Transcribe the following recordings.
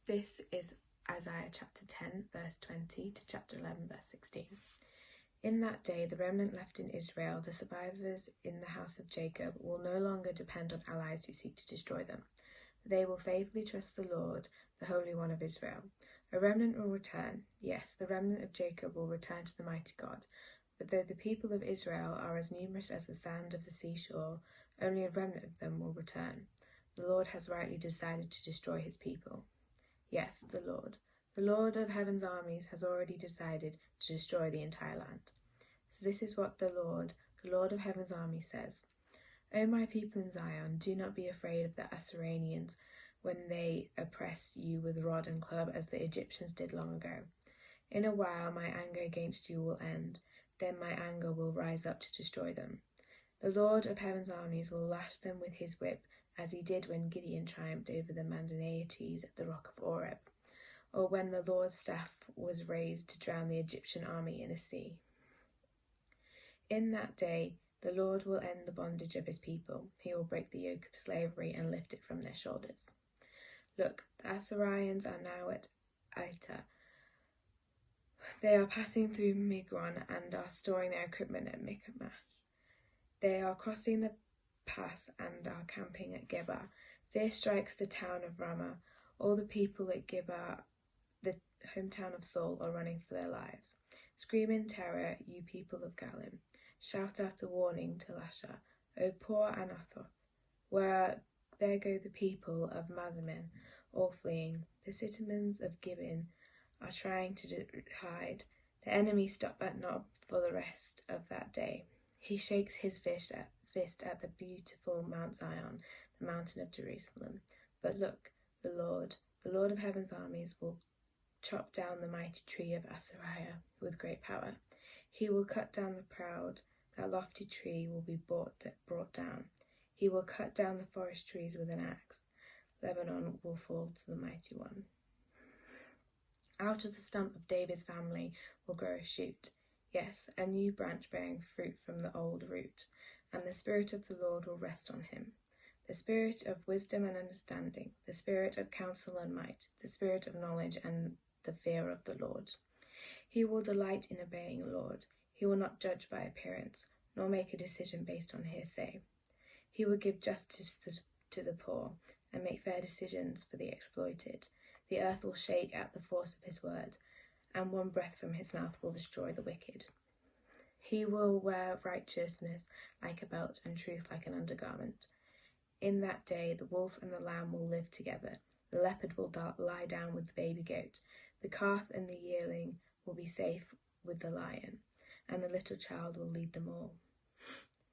This is Isaiah chapter 10, verse 20 to chapter 11, verse 16. In that day, the remnant left in Israel, the survivors in the house of Jacob, will no longer depend on allies who seek to destroy them. They will faithfully trust the Lord, the Holy One of Israel. A remnant will return. Yes, the remnant of Jacob will return to the mighty God. But though the people of Israel are as numerous as the sand of the seashore, only a remnant of them will return. The Lord has rightly decided to destroy his people. Yes, the Lord of heaven's armies, has already decided to destroy the entire land. So this is what the Lord of heaven's armies says. O my people in Zion, do not be afraid of the Assyrians when they oppress you with rod and club as the Egyptians did long ago. In a while my anger against you will end, then my anger will rise up to destroy them. The Lord of heaven's armies will lash them with his whip, as he did when Gideon triumphed over the Midianites at the rock of Oreb, or when the Lord's staff was raised to drown the Egyptian army in a sea. In that day the Lord will end the bondage of his people. He will break the yoke of slavery and lift it from their shoulders. Look, the Assyrians are now at Aita. They are passing through Migron and are storing their equipment at Michmash. They are crossing the pass and are camping at Geba. Fear strikes the town of Ramah. All the people at Geba, the hometown of Saul, are running for their lives. Scream in terror, you people of Galim. Shout out a warning to Lasha. O poor Anathoth, there go the people of Madmen, all fleeing. The citizens of Gibeon are trying to hide. The enemy stopped at Nob for the rest of that day. He shakes his fist at the beautiful Mount Zion, the mountain of Jerusalem. But look, the Lord of heaven's armies, will chop down the mighty tree of Assyria with great power. He will cut down the proud. That lofty tree will be brought down. He will cut down the forest trees with an axe. Lebanon will fall to the mighty one. Out of the stump of David's family will grow a shoot. Yes, a new branch bearing fruit from the old root. And the Spirit of the Lord will rest on him. The Spirit of wisdom and understanding, the Spirit of counsel and might, the Spirit of knowledge and the fear of the Lord. He will delight in obeying the Lord. He will not judge by appearance, nor make a decision based on hearsay. He will give justice to the poor and make fair decisions for the exploited. The earth will shake at the force of his word, and one breath from his mouth will destroy the wicked. He will wear righteousness like a belt and truth like an undergarment. In that day the wolf and the lamb will live together. The leopard will lie down with the baby goat. The calf and the yearling will be safe with the lion, and the little child will lead them all.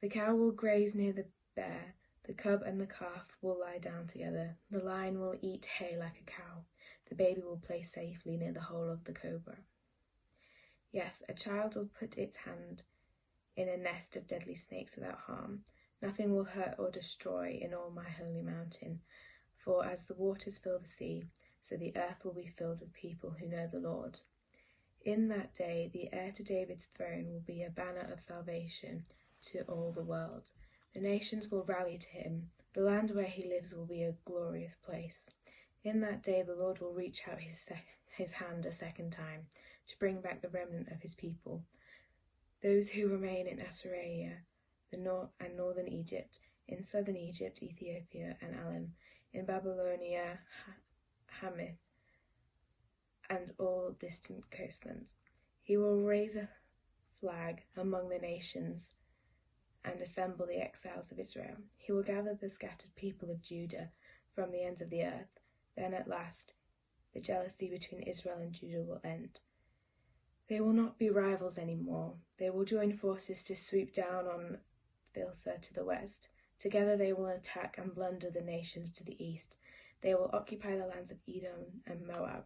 The cow will graze near the bear. The cub and the calf will lie down together. The lion will eat hay like a cow. The baby will play safely near the hole of the cobra. Yes, a child will put its hand in a nest of deadly snakes without harm. Nothing will hurt or destroy in all my holy mountain. For as the waters fill the sea, so the earth will be filled with people who know the Lord. In that day, the heir to David's throne will be a banner of salvation to all the world. The nations will rally to him. The land where he lives will be a glorious place. In that day, the Lord will reach out his hand a second time to bring back the remnant of his people, those who remain in Assyria, and northern Egypt, in southern Egypt, Ethiopia, and Elam, in Babylonia, Hamath, and all distant coastlands. He will raise a flag among the nations and assemble the exiles of Israel. He will gather the scattered people of Judah from the ends of the earth. Then at last the jealousy between Israel and Judah will end. They will not be rivals anymore. They will join forces to sweep down on Thilsa to the west. Together they will attack and plunder the nations to the east. They will occupy the lands of Edom and Moab,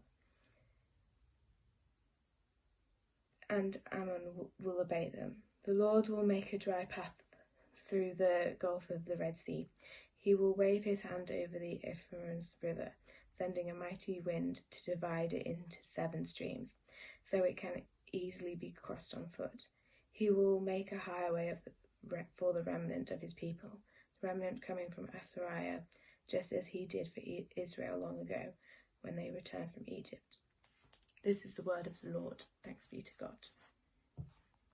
and Ammon will obey them. The Lord will make a dry path through the gulf of the Red Sea. He will wave his hand over the Euphrates River, sending a mighty wind to divide it into 7 streams, so it can easily be crossed on foot. He will make a highway for the remnant of his people, the remnant coming from Assyria, just as he did for Israel long ago, when they return from Egypt. This is the word of the Lord. Thanks be to God.